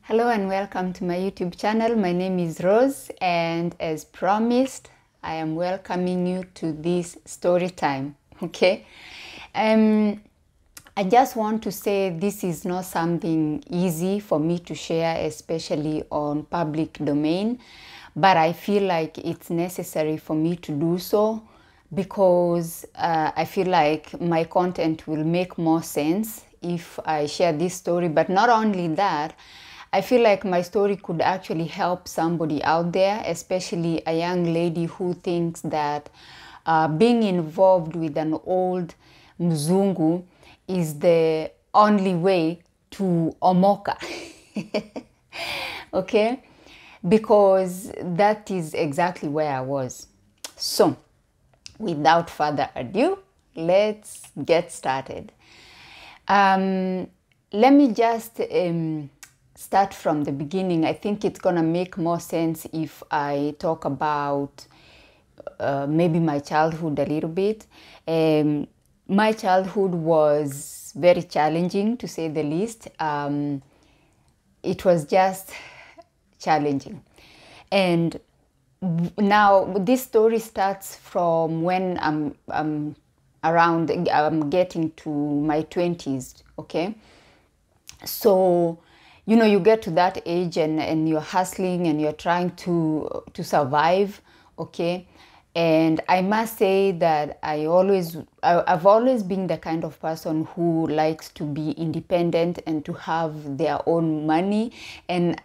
Hello and welcome to my YouTube channel. My name is Rose, and as promised, I am welcoming you to this story time. Okay, I just want to say this is not something easy for me to share, especially on public domain, but I feel like it's necessary for me to do so because I feel like my content will make more sense if I share this story. But not only that, I feel like my story could actually help somebody out there, especially a young lady who thinks that being involved with an old Muzungu is the only way to omoka. Okay? Because that is exactly where I was. So, without further ado, let's get started. Let me just start from the beginning. I think it's gonna make more sense if I talk about maybe my childhood a little bit. My childhood was very challenging, to say the least. It was just challenging. And now this story starts from when I'm getting to my 20s, okay? So, you know, you get to that age and you're hustling and you're trying to survive, okay? And I must say that I've always been the kind of person who likes to be independent and to have their own money. And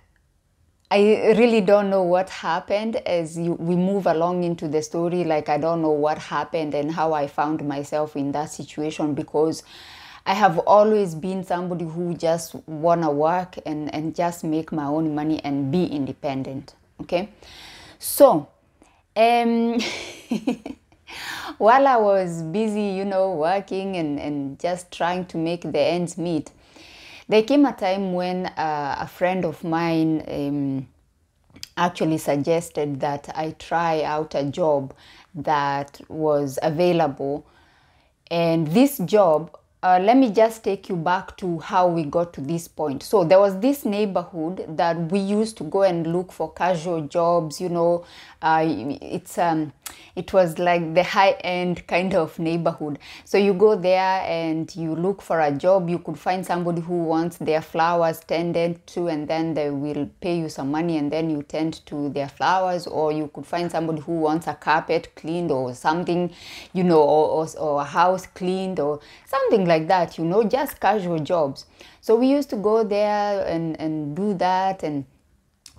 I really don't know what happened as we move along into the story. Like, I don't know what happened and how I found myself in that situation, because I have always been somebody who just wanna work and just make my own money and be independent, okay? So, while I was busy, you know, working and just trying to make the ends meet, there came a time when a friend of mine actually suggested that I try out a job that was available. And this job, let me just take you back to how we got to this point. So there was this neighborhood that we used to go and look for casual jobs, you know. It was like the high-end kind of neighborhood. So you go there and you look for a job. You could find somebody who wants their flowers tended to, and then they will pay you some money and then you tend to their flowers. Or you could find somebody who wants a carpet cleaned or something, you know, or a house cleaned or something like that, you know, just casual jobs. So we used to go there and do that. And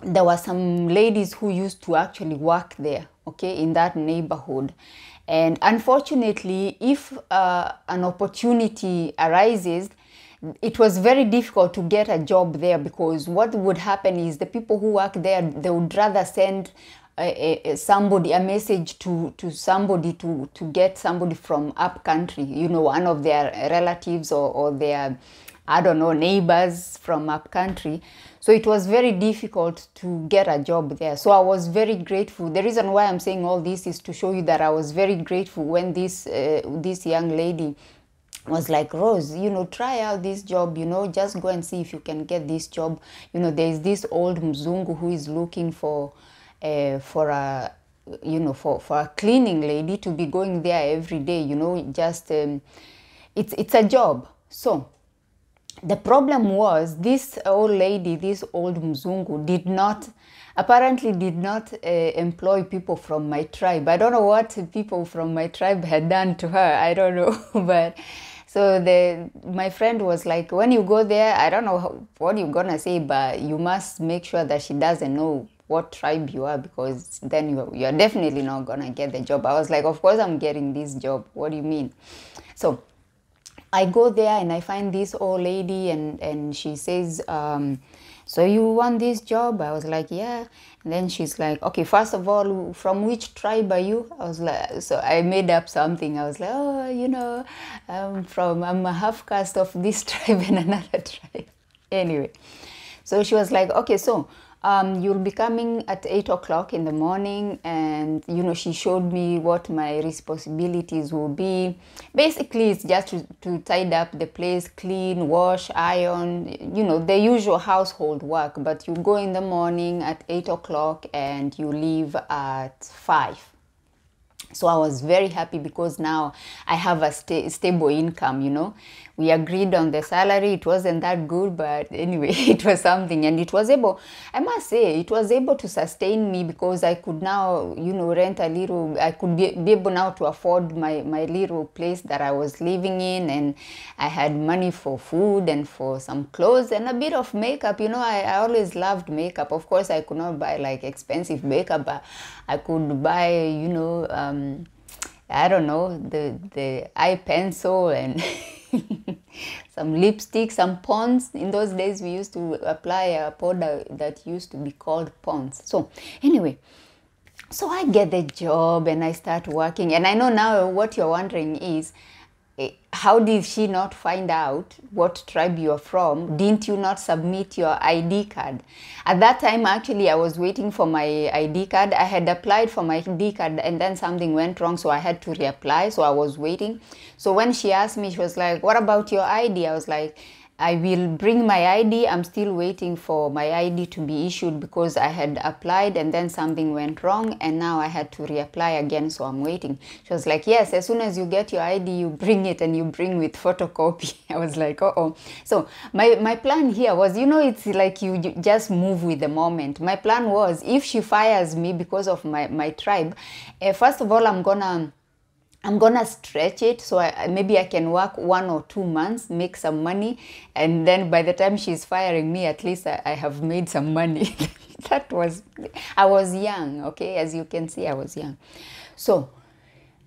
there were some ladies who used to actually work there, okay, in that neighborhood. And unfortunately, if an opportunity arises, it was very difficult to get a job there, because what would happen is the people who work there, they would rather send a message to somebody to get somebody from up country, you know, one of their relatives or their, I don't know, neighbors from up country. So it was very difficult to get a job there. So I was very grateful. The reason why I'm saying all this is to show you that I was very grateful when this young lady was like, Rose, you know, try out this job, you know, just go and see if you can get this job. You know, there's this old Muzungu who is looking for a cleaning lady to be going there every day, you know, just it's a job. So the problem was, this old lady, this old Muzungu, apparently did not employ people from my tribe. I don't know what people from my tribe had done to her. I don't know. But so my friend was like, when you go there, I don't know what you're gonna say, but you must make sure that she doesn't know what tribe you are, because then you're definitely not gonna get the job. I was like, of course I'm getting this job. What do you mean? So I go there and I find this old lady, and she says, so you want this job? I was like, yeah. And then she's like, okay, first of all, from which tribe are you? I was like, so I made up something. I was like, oh, you know, I'm a half caste of this tribe and another tribe. Anyway, so she was like, okay, so You'll be coming at 8 o'clock in the morning, and she showed me what my responsibilities will be. Basically, it's just to tidy up the place, clean, wash, iron, the usual household work. But you go in the morning at 8 o'clock and you leave at 5. So I was very happy because now I have a stable income. We agreed on the salary. It wasn't that good, but anyway, it was something. And it was able, I must say, it was able to sustain me because I could now, rent a little, I could be able now to afford my little place that I was living in. And I had money for food and for some clothes and a bit of makeup. I always loved makeup. Of course, I could not buy like expensive makeup, but I could buy, I don't know, the eye pencil and some lipstick, some Pond's. In those days, we used to apply a powder that used to be called Pond's. So anyway, so I get the job and I start working. And I know now what you're wondering is, how did she not find out what tribe you're from? Didn't you not submit your ID card? At that time, actually, I was waiting for my ID card. I had applied for my ID card and then something went wrong, so I had to reapply. So I was waiting. So when she asked me, she was like, what about your ID? I was like, I will bring my ID. I'm still waiting for my ID to be issued because I had applied and then something went wrong and now I had to reapply again, so I'm waiting. She was like, yes, as soon as you get your ID, you bring it and you bring with photocopy. I was like, uh-oh. So my plan here was, it's like you just move with the moment. My plan was, if she fires me because of my tribe, first of all, I'm gonna stretch it so maybe I can work 1 or 2 months, make some money, and then by the time she's firing me, at least I have made some money. I was young, okay? As you can see, I was young. So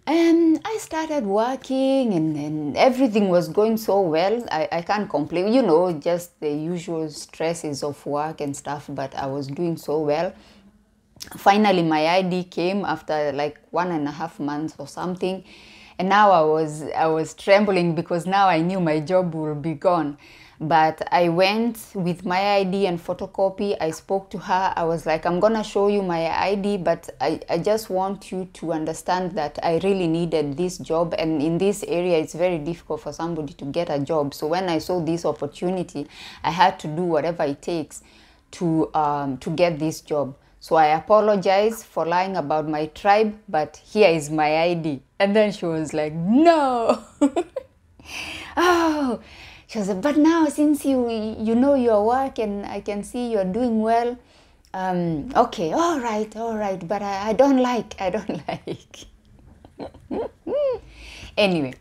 I started working and everything was going so well. I can't complain, just the usual stresses of work and stuff, but I was doing so well. Finally, my ID came after like 1.5 months or something, and now I was trembling because now I knew my job will be gone. But I went with my ID and photocopy. I spoke to her. I was like, I'm gonna show you my ID, but I just want you to understand that I really needed this job, and in this area it's very difficult for somebody to get a job. So when I saw this opportunity, I had to do whatever it takes to get this job. So I apologize for lying about my tribe, but here is my ID. And then she was like, no. Oh, she was like, but now since you know your work and I can see you're doing well, okay, all right, but I don't like. Anyway,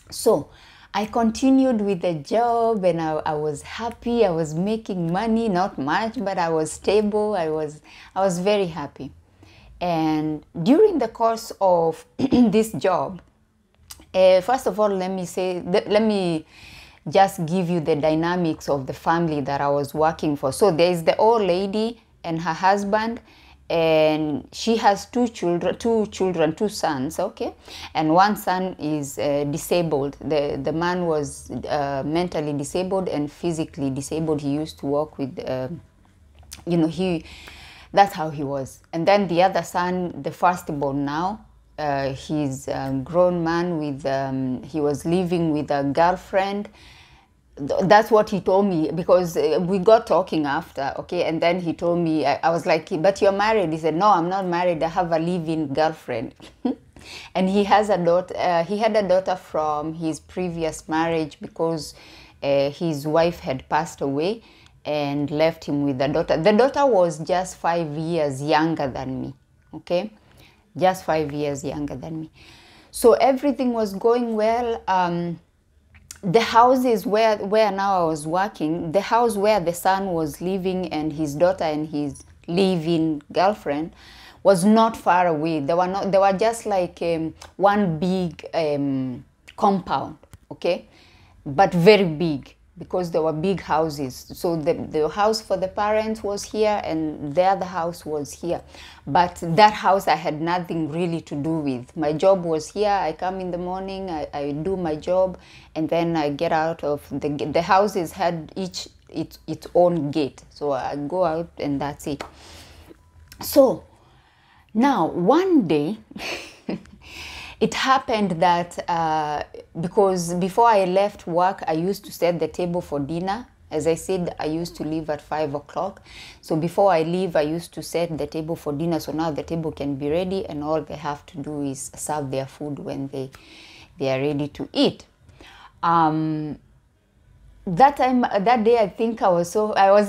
so I continued with the job and I was happy. I was making money, not much, but I was stable. I was very happy. And during the course of this job, first of all, let me just give you the dynamics of the family that I was working for. So there is the old lady and her husband, and she has two children, 2 sons, okay? And one son is disabled. The man was mentally disabled and physically disabled. He used to work with, that's how he was. And then the other son, the firstborn now, he's a grown man with, he was living with a girlfriend. That's what he told me, because we got talking after, okay? And then he told me, I was like, but you're married? He said, no, I'm not married. I have a live-in girlfriend. And he has a daughter. He had a daughter from his previous marriage because his wife had passed away and left him with the daughter. The daughter was just 5 years younger than me, okay? Just 5 years younger than me. So everything was going well. The houses where now I was working, the house where the son was living and his daughter and his live-in girlfriend was not far away. They were just like one big compound, okay? But very big, because there were big houses. So the house for the parents was here and the other house was here. But that house I had nothing really to do with. My job was here. I come in the morning, I do my job, and then I get out of the houses had each its own gate. So I go out and that's it. So now one day it happened that because before I left work, I used to set the table for dinner. As I said, I used to leave at 5 o'clock. So before I leave, I used to set the table for dinner. So now the table can be ready and all they have to do is serve their food when they are ready to eat. That day, I think I was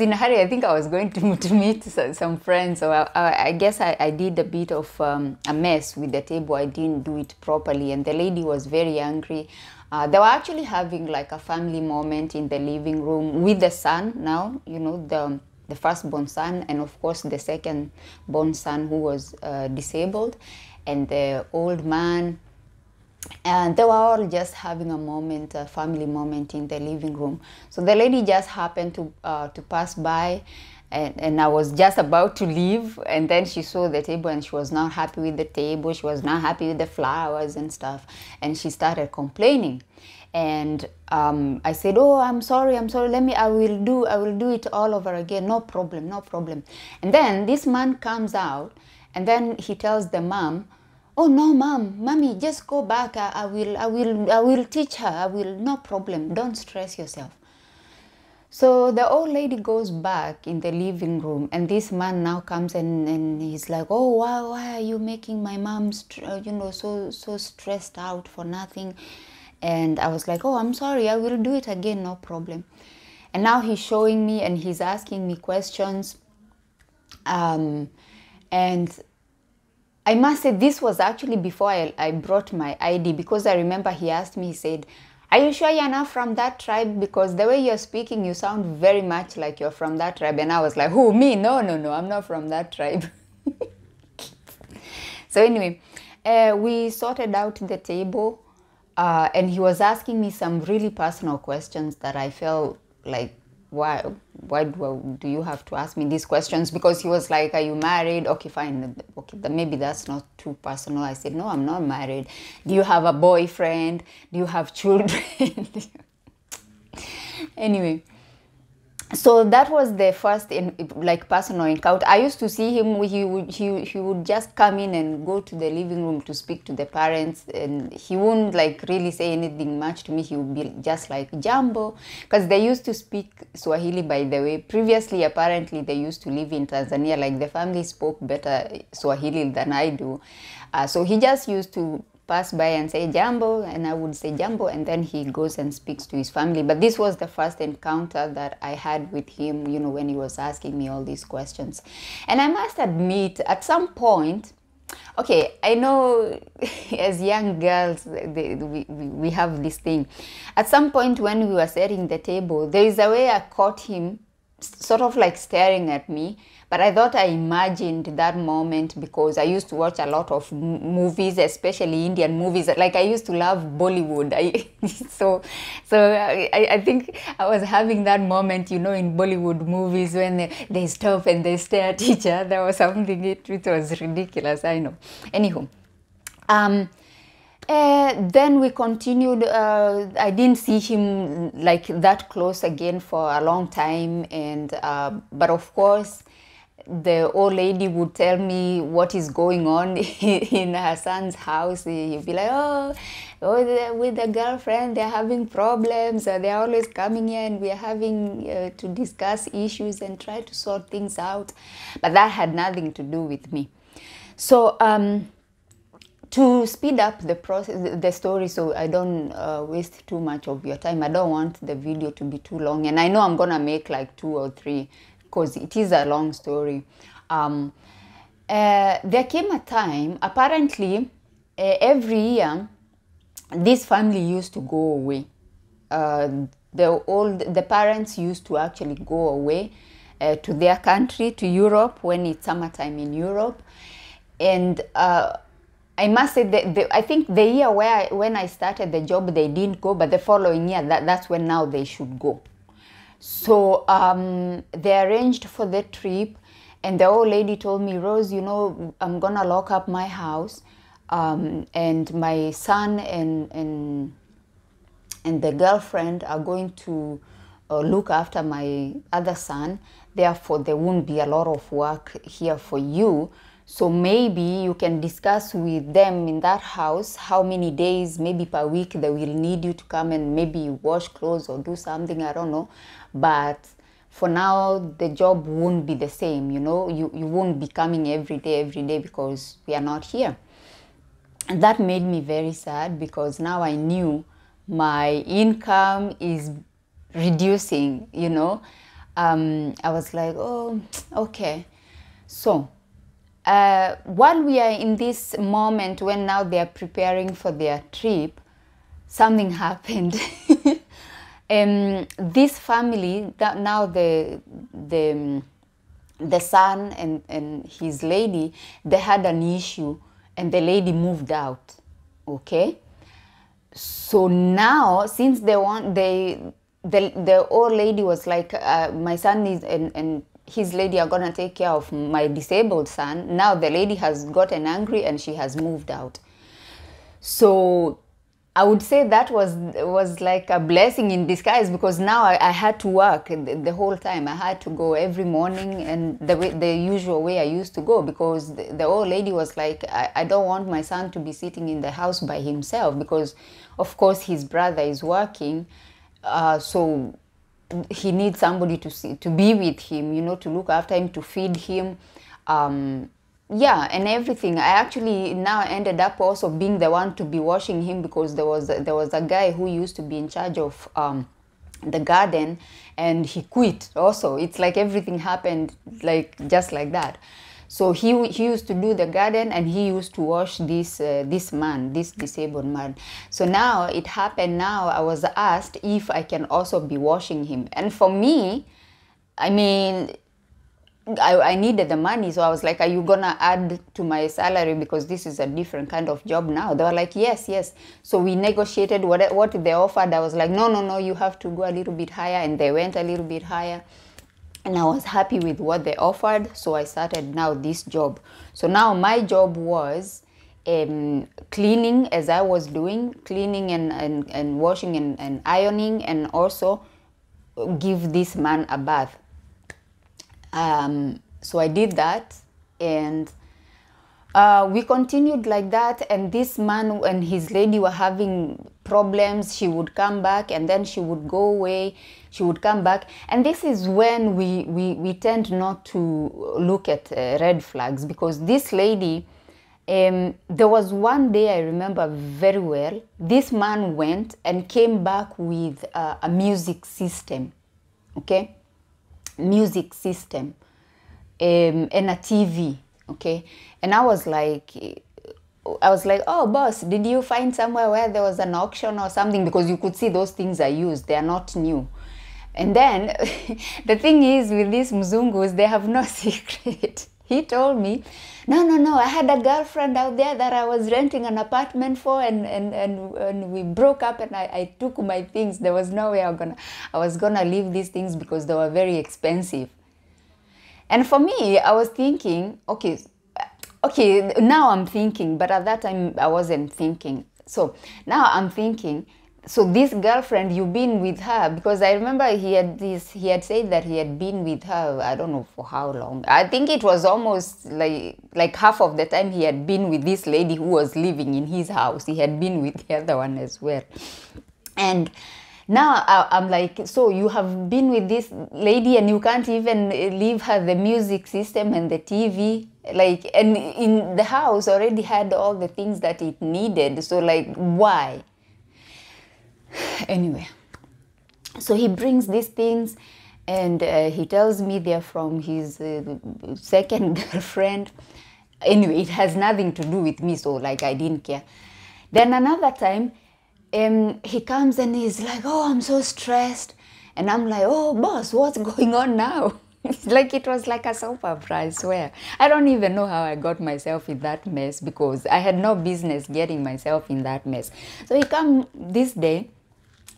in a hurry. I think I was going to meet some friends. So I guess I did a bit of a mess with the table. I didn't do it properly. And the lady was very angry. They were actually having like a family moment in the living room with the son now, you know, the firstborn son, and of course the second-born son who was disabled, and the old man. And they were all just having a moment, a family moment in the living room. So the lady just happened to pass by, and I was just about to leave, and then she saw the table and she was not happy with the table. She was not happy with the flowers and stuff, and she started complaining. And I said, "Oh, I'm sorry. I will do it all over again. No problem, no problem." And then this man comes out, and then he tells the mom, "Oh no, mommy, just go back. I will teach her. no problem. Don't stress yourself." So the old lady goes back in the living room, and this man now comes and he's like, "Oh, why are you making my mom, so stressed out for nothing?" And I was like, "Oh, I'm sorry. I will do it again. No problem." And now he's showing me and he's asking me questions, and I must say this was actually before I brought my ID, because I remember he asked me, he said, "Are you sure you're not from that tribe? Because the way you're speaking, you sound very much like you're from that tribe." And I was like, "Who, me? No, I'm not from that tribe." So anyway, we sorted out the table, and he was asking me some really personal questions that I felt like, why do you have to ask me these questions? Because he was like, "Are you married?" Okay, fine. Okay, maybe that's not too personal. I said, "No, I'm not married." "Do you have a boyfriend? Do you have children?" Anyway, so that was the first personal encounter. I used to see him. He would just come in and go to the living room to speak to the parents, and he wouldn't like really say anything much to me. He would be just like, "Jambo," because they used to speak Swahili, by the way. Previously, apparently, they used to live in Tanzania. Like the family spoke better Swahili than I do, so he just used to pass by and say "Jambo," and I would say "Jambo," and then he goes and speaks to his family. But this was the first encounter that I had with him, when he was asking me all these questions. And I must admit, at some point, okay, I know as young girls, we have this thing. At some point when we were setting the table, there is a way I caught him sort of like staring at me, but I thought I imagined that moment because I used to watch a lot of movies, especially Indian movies. Like I used to love Bollywood. So I think I was having that moment, in Bollywood movies when they stop and they stare at each other or something. It was ridiculous, I know. Anywho, then we continued. I didn't see him like that close again for a long time, and but of course the old lady would tell me what is going on in her son's house. He'd be like, oh, with the girlfriend, they're having problems. They're always coming here and we're having to discuss issues and try to sort things out. But that had nothing to do with me. So to speed up the story, so I don't waste too much of your time. I don't want the video to be too long. And I know I'm going to make like 2 or 3 because it is a long story. There came a time, apparently, every year, this family used to go away. The parents used to actually go away to their country, to Europe, when it's summertime in Europe. And I must say, I think the year when I started the job, they didn't go, but the following year, that's when now they should go. So they arranged for the trip, and the old lady told me, Rose, I'm gonna lock up my house, and my son and the girlfriend are going to look after my other son. Therefore, there won't be a lot of work here for you. So maybe you can discuss with them in that house how many days, maybe per week, they will need you to come and maybe wash clothes or do something, I don't know. But for now, the job won't be the same, you know. You won't be coming every day because we are not here. And that made me very sad, because now I knew my income is reducing, you know. I was like, oh, okay. So while we are in this moment when now they are preparing for their trip, something happened. This family, that now the son and his lady, they had an issue, and the lady moved out. Okay, so now since they want, the old lady was like, my son is and his lady are gonna take care of my disabled son. Now the lady has gotten angry and she has moved out. So I would say that was like a blessing in disguise, because now I had to work the whole time. I had to go every morning, and the usual way I used to go, because the old lady was like, I don't want my son to be sitting in the house by himself, because of course his brother is working, so he needs somebody to be with him, you know, to look after him, to feed him, yeah, and everything. I actually now ended up also being the one to be washing him, because there was a guy who used to be in charge of the garden, and he quit also. It's like everything happened like just like that. So he used to do the garden, and he used to wash this disabled man. So now it happened, now I was asked if I can also be washing him. And for me, I mean, I needed the money, so I was like, are you gonna add to my salary, because this is a different kind of job now? They were like, yes. So we negotiated what they offered. I was like, no, you have to go a little bit higher, and they went a little bit higher. And I was happy with what they offered, so I started now this job. So now my job was cleaning, as I was doing, cleaning and washing and ironing, and also give this man a bath. So I did that, and we continued like that. And this man and his lady were having problems. She would come back, and then she would go away. She would come back, and this is when we tend not to look at red flags, because this lady, there was one day I remember very well. This man went and came back with a music system, okay, music system, and a TV, okay. And I was like, oh boss, did you find somewhere where there was an auction or something? Because you could see those things are used, they are not new. And then the thing is with these Muzungus, they have no secret. He told me, no, I had a girlfriend out there that I was renting an apartment for, and we broke up, and I took my things. There was no way I was gonna leave these things, because they were very expensive. And for me, I was thinking, okay, now I'm thinking, but at that time I wasn't thinking. So now I'm thinking, so this girlfriend, you've been with her, because I remember he had said that he had been with her, I don't know for how long. I think it was almost like half of the time he had been with this lady who was living in his house. He had been with the other one as well. And now I'm like, so you have been with this lady and you can't even leave her the music system and the TV, like, and in the house already had all the things that it needed. So like, why? Anyway, so he brings these things, and he tells me they're from his second girlfriend. Anyway, it has nothing to do with me, so like I didn't care. Then another time, he comes and he's like, oh, I'm so stressed. And I'm like, oh, boss, what's going on now? Like it was like a soap opera, I swear. I don't even know how I got myself in that mess, because I had no business getting myself in that mess. So he come this day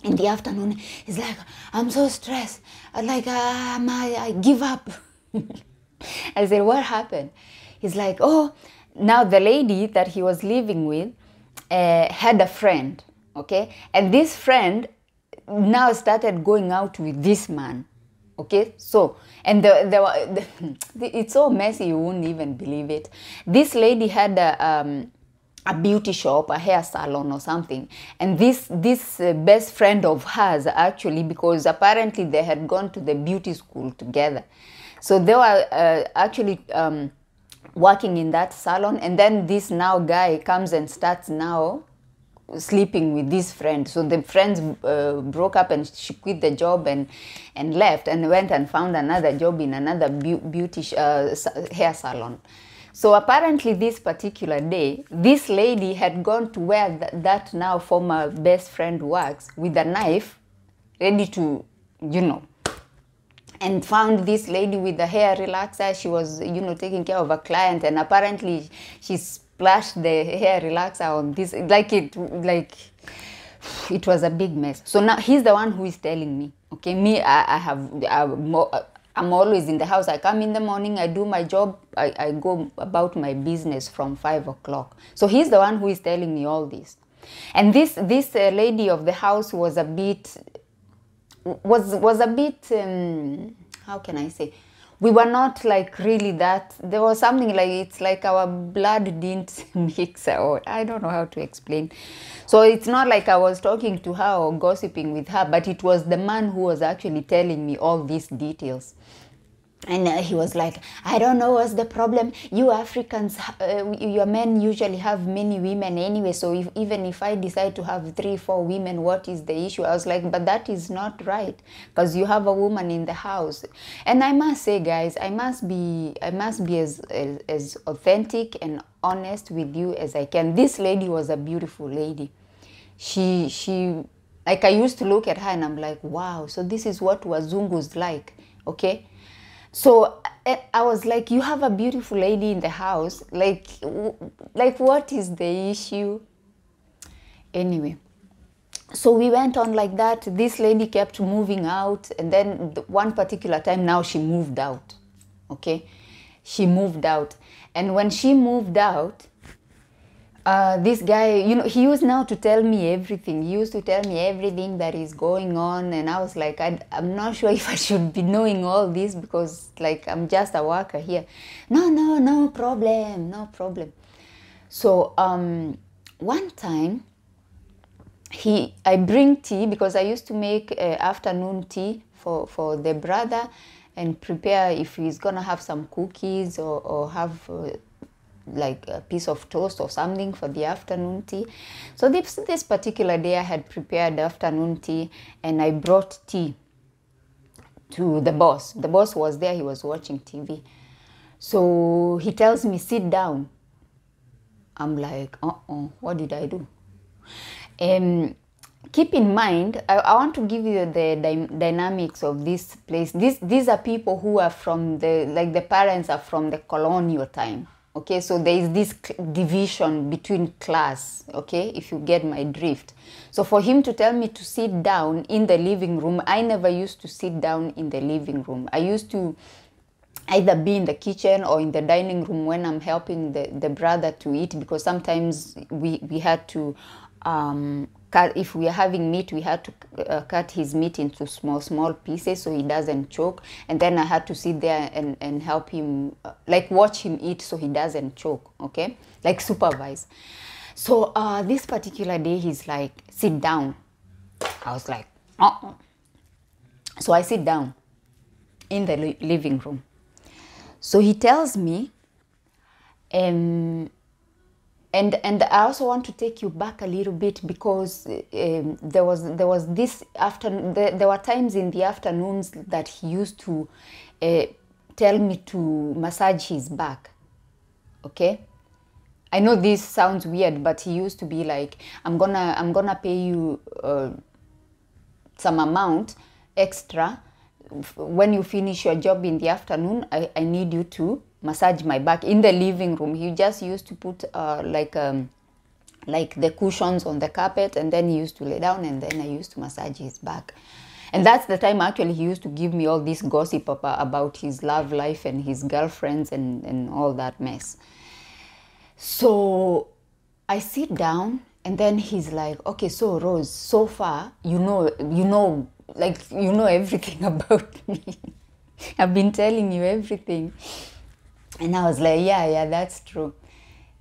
in the afternoon, he's like, I'm so stressed. Like, I give up. I said, what happened? He's like, oh, now the lady that he was living with had a friend, okay? And this friend, now started going out with this man. Okay, so, and it's so messy, you won't even believe it. This lady had a beauty shop, a hair salon or something, and this best friend of hers, actually, because apparently they had gone to the beauty school together, so they were actually working in that salon, and then this now guy comes and starts now sleeping with this friend. So the friends broke up, and she quit the job and left and went and found another job in another beauty hair salon. So apparently this particular day, this lady had gone to where that now former best friend works with a knife, ready to, you know, and found this lady with the hair relaxer. She was, you know, taking care of a client, and apparently she splashed the hair relaxer on this, like it was a big mess. So now he's the one who is telling me, okay, me, I'm always in the house. I come in the morning, I do my job, I go about my business from 5 o'clock. So he's the one who is telling me all this. And this lady of the house was a bit, how can I say? We were not like really that. There was something like, it's like our blood didn't mix, or I don't know how to explain. So it's not like I was talking to her or gossiping with her, but it was the man who was actually telling me all these details. And he was like, I don't know what's the problem. You Africans, your men usually have many women anyway. So even if I decide to have 3, 4 women, what is the issue? I was like, but that is not right, because you have a woman in the house. And I must say, guys, I must be as authentic and honest with you as I can. This lady was a beautiful lady. She like, I used to look at her and I'm like, wow, so this is what Wazungu's like, okay? So I was like, you have a beautiful lady in the house. Like what is the issue? Anyway, so we went on like that. This lady kept moving out. And then one particular time now she moved out. Okay? She moved out. And when she moved out, this guy, you know, he used now to tell me everything. He used to tell me everything that is going on. And I was like, I'm not sure if I should be knowing all this, because like, I'm just a worker here. No problem, no problem. So one time, I bring tea, because I used to make afternoon tea for the brother, and prepare if he's gonna have some cookies or have like a piece of toast or something for the afternoon tea. So this particular day I had prepared afternoon tea, and I brought tea to the boss. The boss was there, he was watching TV. So he tells me, sit down. I'm like, what did I do? Keep in mind, I want to give you the dynamics of this place. These are people who are from the parents are from the colonial time. Okay, so there is this division between class, okay, if you get my drift. So for him to tell me to sit down in the living room, I never used to sit down in the living room. I used to either be in the kitchen or in the dining room when I'm helping the brother to eat, because sometimes we had to cut, if we are having meat, we had to cut his meat into small pieces so he doesn't choke. And then I had to sit there and help him, like watch him eat so he doesn't choke, okay? Like supervise. So this particular day, he's like, sit down. I was like, So I sit down in the living room. So he tells me, and I also want to take you back a little bit, because there was this afternoon. There were times in the afternoons that he used to tell me to massage his back. Okay, I know this sounds weird, but he used to be like, I'm gonna pay you some amount extra when you finish your job in the afternoon. I need you to massage my back in the living room. He just used to put like the cushions on the carpet, and then he used to lay down, and then I used to massage his back. And that's the time actually he used to give me all this gossip about his love life and his girlfriends and all that mess. So I sit down And then he's like, okay, so Rose, so far, you know everything about me. I've been telling you everything. And I was like, yeah, that's true.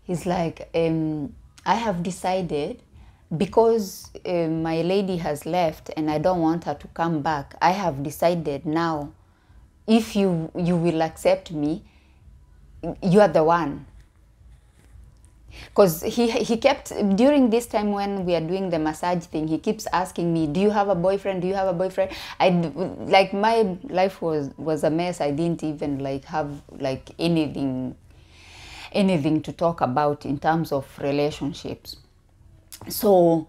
He's like, I have decided, because my lady has left and I don't want her to come back, I have decided now, if you will accept me, you are the one. Because he kept, during this time when we are doing the massage thing, he keeps asking me, do you have a boyfriend? Do you have a boyfriend? Like, my life was a mess. I didn't even like have like anything to talk about in terms of relationships. So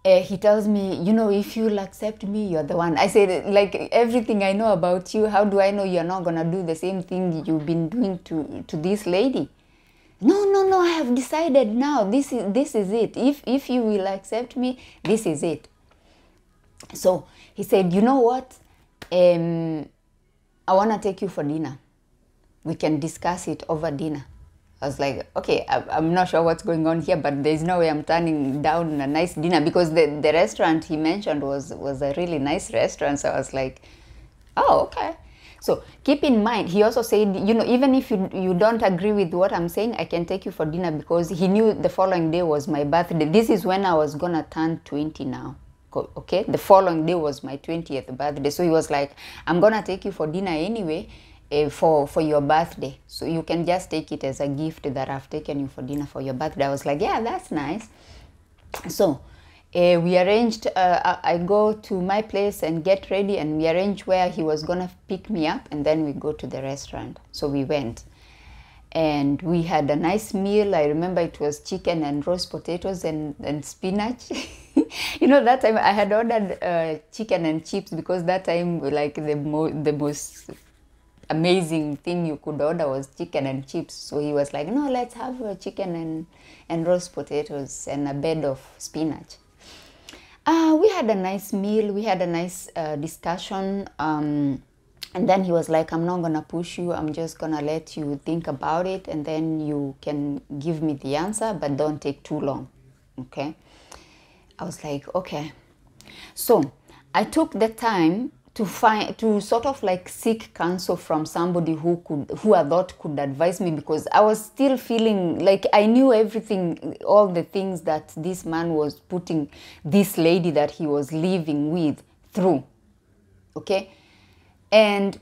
he tells me, if you'll accept me, you're the one. I said, like, everything I know about you, how do I know you're not gonna do the same thing you've been doing to this lady? No, I have decided now. This is it. If you will accept me, this is it. So he said, you know what? I want to take you for dinner. We can discuss it over dinner. I was like, okay, I'm not sure what's going on here, but there's no way I'm turning down a nice dinner, because the restaurant he mentioned was a really nice restaurant. So I was like, oh, okay. So keep in mind, he also said, even if you don't agree with what I'm saying, I can take you for dinner, because he knew the following day was my birthday. This is when I was going to turn 20 now. Okay, the following day was my 20th birthday. So he was like, I'm going to take you for dinner anyway, for your birthday. So you can just take it as a gift that I've taken you for dinner for your birthday. I was like, yeah, that's nice. So we arranged, I go to my place and get ready, and we arranged where he was going to pick me up, and then we go to the restaurant. So we went and we had a nice meal. I remember it was chicken and roast potatoes and spinach. That time I had ordered chicken and chips, because that time, like, the most amazing thing you could order was chicken and chips. So he was like, no, let's have chicken and roast potatoes and a bed of spinach. We had a nice meal. We had a nice discussion. And then he was like, I'm not going to push you. I'm just going to let you think about it, and then you can give me the answer, but don't take too long. Okay? I was like, okay. So I took the time to sort of like seek counsel from somebody who I thought could advise me, because I was still feeling like I knew everything, all the things that this man was putting this lady that he was living with through. Okay? And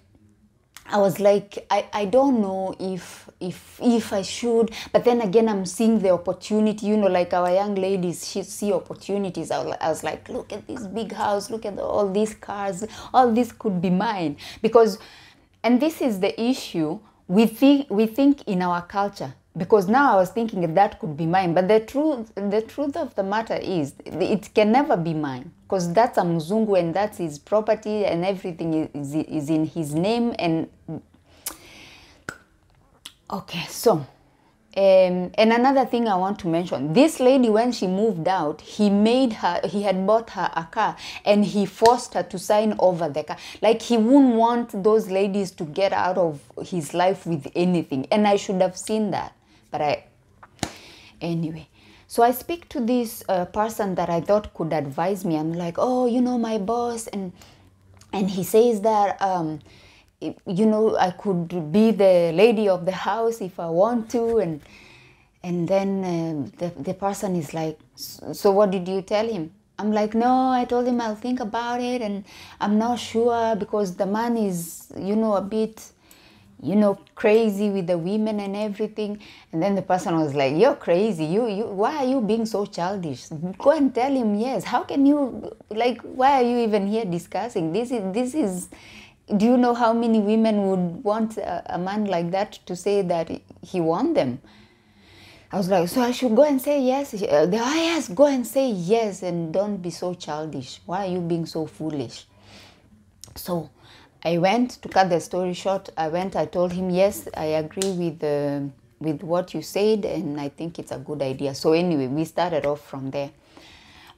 I was like, I don't know if I should, but then again, I'm seeing the opportunity, like our young ladies, she see opportunities. I was like, look at this big house, look at all these cars, all this could be mine. Because, and this is the issue, we think in our culture, because now I was thinking that could be mine, but the truth of the matter is, it can never be mine, because that's a Muzungu and that's his property, and everything is in his name. And okay, so and another thing I want to mention, this lady, when she moved out, he had bought her a car, and he forced her to sign over the car. Like, he wouldn't want those ladies to get out of his life with anything, and I should have seen that. But anyway, so I speak to this person that I thought could advise me. I'm like, oh, my boss, and he says that I could be the lady of the house if I want to, and then the person is like, so what did you tell him? I'm like, no, I told him I'll think about it, and I'm not sure, because the man is, a bit, crazy with the women and everything. And then the person was like, you're crazy. Why are you being so childish? Go and tell him yes. How can you, like, why are you even here discussing? This is, do you know how many women would want a man like that to say that he wants them? I was like, so I should go and say yes? Yes, go and say yes, and don't be so childish. Why are you being so foolish? So I went, to cut the story short, I told him, yes, I agree with what you said, and I think it's a good idea. So anyway, we started off from there.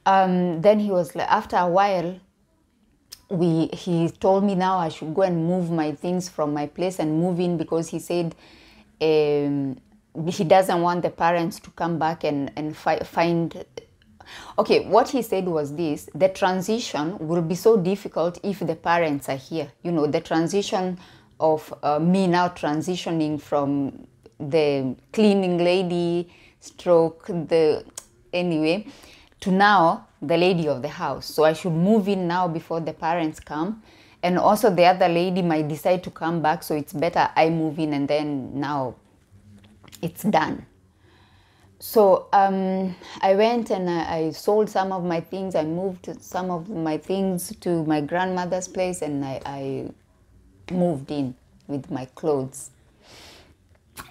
Then he was like, after a while, he told me now I should go and move my things from my place and move in, because he said he doesn't want the parents to come back and find. Okay, what he said was this: the transition will be so difficult if the parents are here. You know, the transition of me now transitioning from the cleaning lady stroke the anyway to now the lady of the house. So I should move in now before the parents come. And also the other lady might decide to come back, so it's better I move in and then now it's done. So I went and I sold some of my things. I moved some of my things to my grandmother's place, and I moved in with my clothes.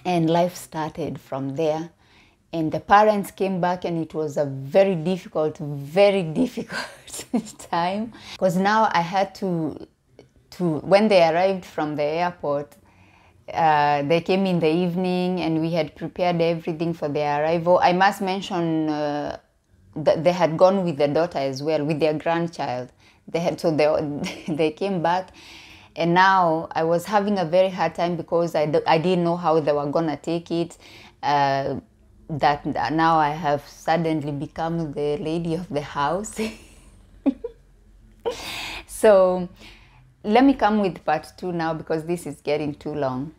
And life started from there. And the parents came back, and it was a very difficult time, because now I had to when they arrived from the airport, they came in the evening and we had prepared everything for their arrival. I must mention that they had gone with the daughter as well, with their grandchild. They came back, and now I was having a very hard time because I didn't know how they were gonna take it. That now I have suddenly become the lady of the house. So let me come with part 2 now, because this is getting too long.